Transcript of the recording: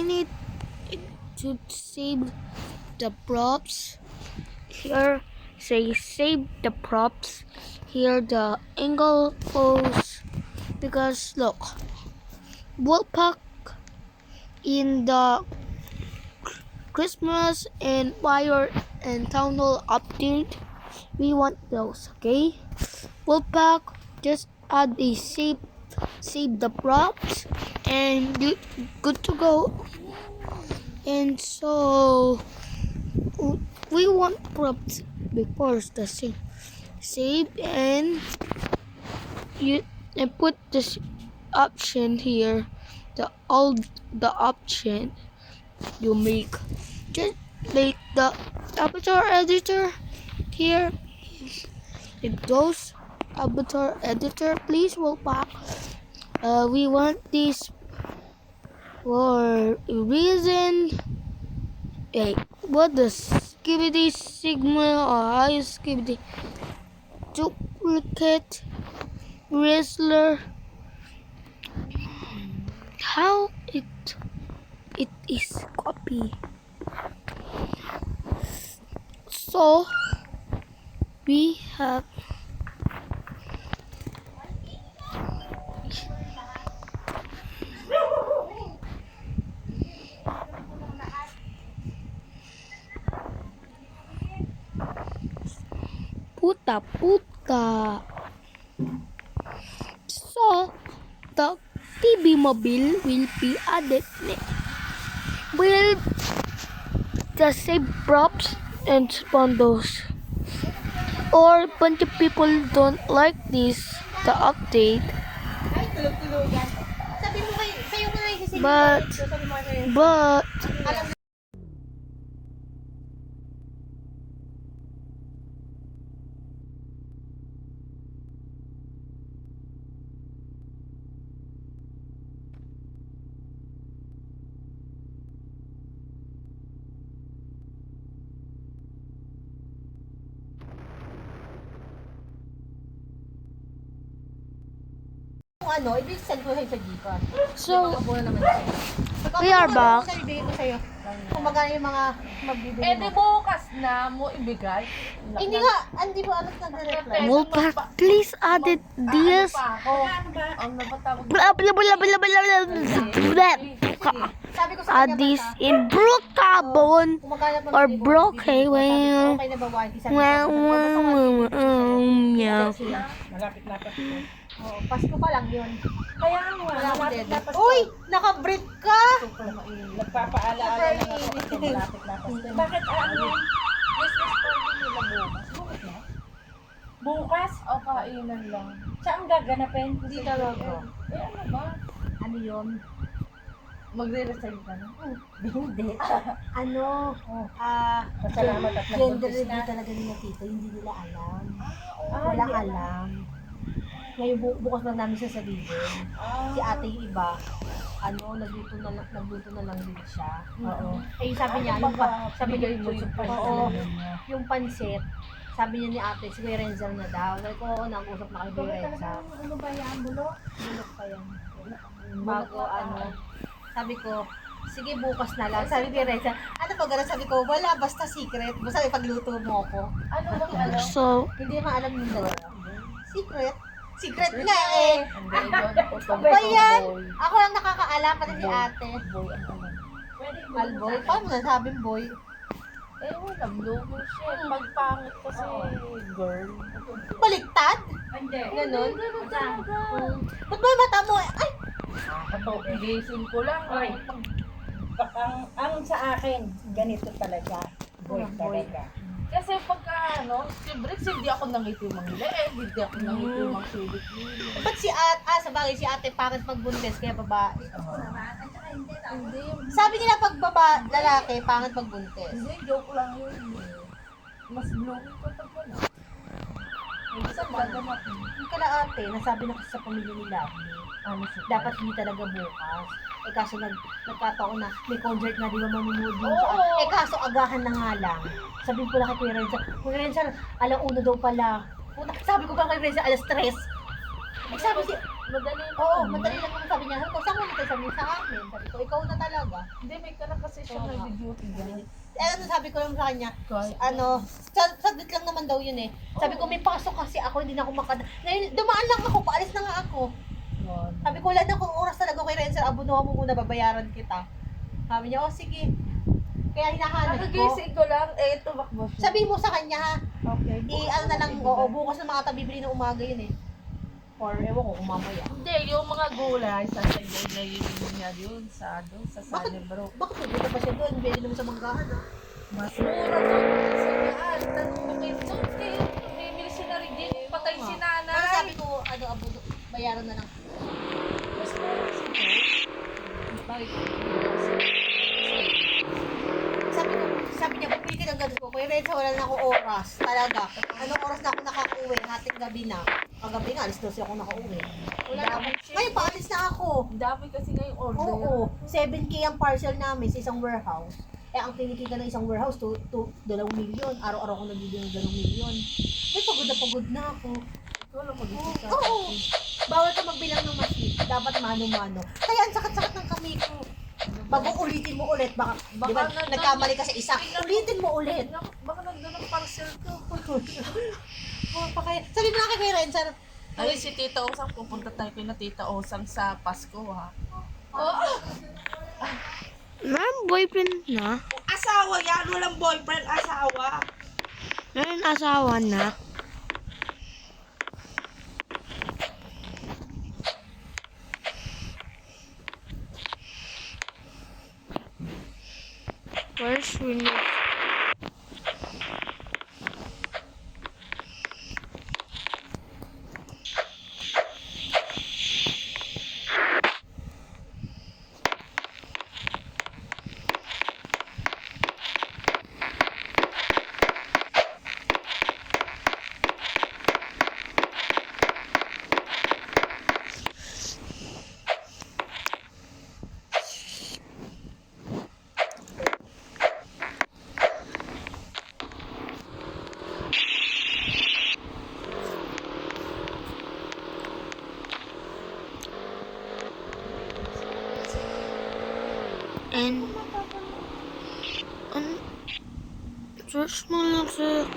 need to save the props. Here say save the props. Here the angle pose, because look, Wolfpack in the Christmas and Fire and Town Hall update, we want those, okay? Wolfpack, just add a save the props and you good to go. And so we want props before the save and you and put this option here, the option you make, just like the avatar editor here. It goes avatar editor, please. Wolfpack, we want this for a reason. Hey, what the Skibidi Sigma or high Skibidi duplicate wrestler? How it is copy? So we have puta. So the TV mobile will be added next. Will the same props and sponsors, or a bunch of people don't like this the update, but i-send ko sa'yo sa Gcash. so Mabura naman siya. we are back. Ibigay ko sa'yo. Kung magkano yung mga magbibigay di mo. bukas na mo ibigay. Hindi nga, hindi mo alas nagre-reply. Wolfpack, please added this. Ang napatawag Blah blah blah blah blah blah blah. Sabi ko sa Add kanya this basta, in Brookhaven kung magkano pa or magbibigay mo, Brookhaven. sabi ko, okay na ba, Whitey? Sabi ko, Wow, basta nga, yeah. sila. Malapit-lapit ko. Oo, Pasko pa lang yun. Kaya nga, Wala akong dead. malapit-lapit Uy! Naka-brief ka! Nagpapaalaala na ako kung malapit-lapit. Bakit ano yan? Business party nila bukas. Bukas na? Bukas? O kainan lang. Saan gaganapin? Hindi talaga. Ano ba? Ano yun? Magre-resign ka na? Hindi. Ano? Pasalamat at Gender nagbuntis review na. talaga nila tito. Hindi nila alam. Ah, Walang hindi alam. Ngayon bukas lang namin sasabihin. Si ate yung iba, nagluto na lang din siya. Oo. Eh sabi niya, sabi niya, mo yung oo, yung pansit, sabi niya ni ate, si Kuya Renzel na daw. Sabi ko, oo, nag-usap na kayo Kuya Renzel. Ano ba yan? Bulok? Bulok pa yan. Bago sabi ko, sige bukas na lang. Sabi ni Renzel, ano pa gano'n? Sabi ko, wala, basta secret. Basta ipagluto mo ako. Ano bang alam? So Hindi naman alam yung dalawa. Secret? Secret nga eh! Hindi yun. Ano ba yan? Ako lang nakakaalam, pati si ate. Boy ang alam. Pwede Alboy? Paano nasabing boy? Eh, wala. Blogo siya. Pagpangit kasi girl. Baliktad? Hindi. Ganon? Talaga. Ba't ba yung mata mo? Ay! Ito, igising ko lang. Ang sa akin, ganito talaga. Boy Boy. talaga. Kasi pagka si Briggs, hindi ako nangitim ang leeg, hindi ako nangitim ang sulit. Ba't si ate, sa bagay si ate pangit magbuntes, kaya babae. Hindi, Sabi nila pag lalaki, pangit magbuntes. hindi, joke lang yun. Mas blooming ko pag wala. Saan ba natin? Yung kala ate, nasabi na kasi sa pamilya ni Lovely, dapat hindi talaga bukas. Eh kaso nagkataon na may concert na, di ba manunood yun sa Oo. Eh kaso agahan na nga lang. Sabihin ko lang kay Kuya Renza, Kuya Renza, 1:00 daw pala. Puta, sabi ko pa kay Renza, 3:00. Eh sabi si, Madali na. Oo, madali lang naman sabi niya. Ikaw, saan mo natin sabi sa amin? Sabi ko, ikaw na talaga. Hindi, may ka na kasi siya Oo nga. nag-duty dyan. Ano sabi ko lang sa kanya, Kahit- saglit lang naman daw yun eh. Sabi ko, may pasok kasi ako, hindi na ako Ngayon, dumaan lang ako, paalis na nga ako. Sabi ko, wala na akong oras talaga kay Renzo, abunuhan mo muna, babayaran kita. Sabi niya, oh sige. Kaya hinahanap ko. Nakagising ko lang, tumakbo siya. Sabi mo sa kanya ha, Okay. ano na lang, oo, bukas na mga tabibili ng umaga yun eh. Or ewan ko, umamaya. Hindi, yung mga gulay, sasagay na yun niya yun sa Sunny Brook. Bakit pupunta pa siya doon? Bili naman sa manggahan ha. Mas mura to sa daan. Tanong ko kayo, doon kayo, bibili si na rin din, patay si nanay. Pero sabi ko, bayaran na lang. Mas mura si Bakit? Sabi niya, bumili ka ng ganito. Kuya Renzo, wala na ako oras. Talaga. Anong oras na ako nakaka-uwi? Hating gabi na. Kagabi nga, alis 12 ako nakauwi. Wala na ako. Ngayon, paalis na ako. Ang dami kasi ngayong order. Oo. 7K ang parcel namin sa isang warehouse. Eh, ang kinikita ng isang warehouse, 2 million. Araw-araw ko nabibili ng 2 million. May pagod na ako. Ikaw lang mag-isip ka. Oo. Bawal ka magbilang ng machine. Dapat mano-mano. Kaya ang sakit-sakit ng kamay ko. Bago ulitin mo ulit, baka di ba, nandun- nagkamali ka sa isa, ulitin mo ulit. Baka nandun ang parcel ko. Sabi mo na kay Renzo, Ay, si Tita Osang, pupunta tayo kay na Tita Osang sa Pasko, ha? Ma'am, boyfriend na. Asawa yan, walang boyfriend, asawa. Ngayon, asawa na. Where's Winnie? And search mo lang sa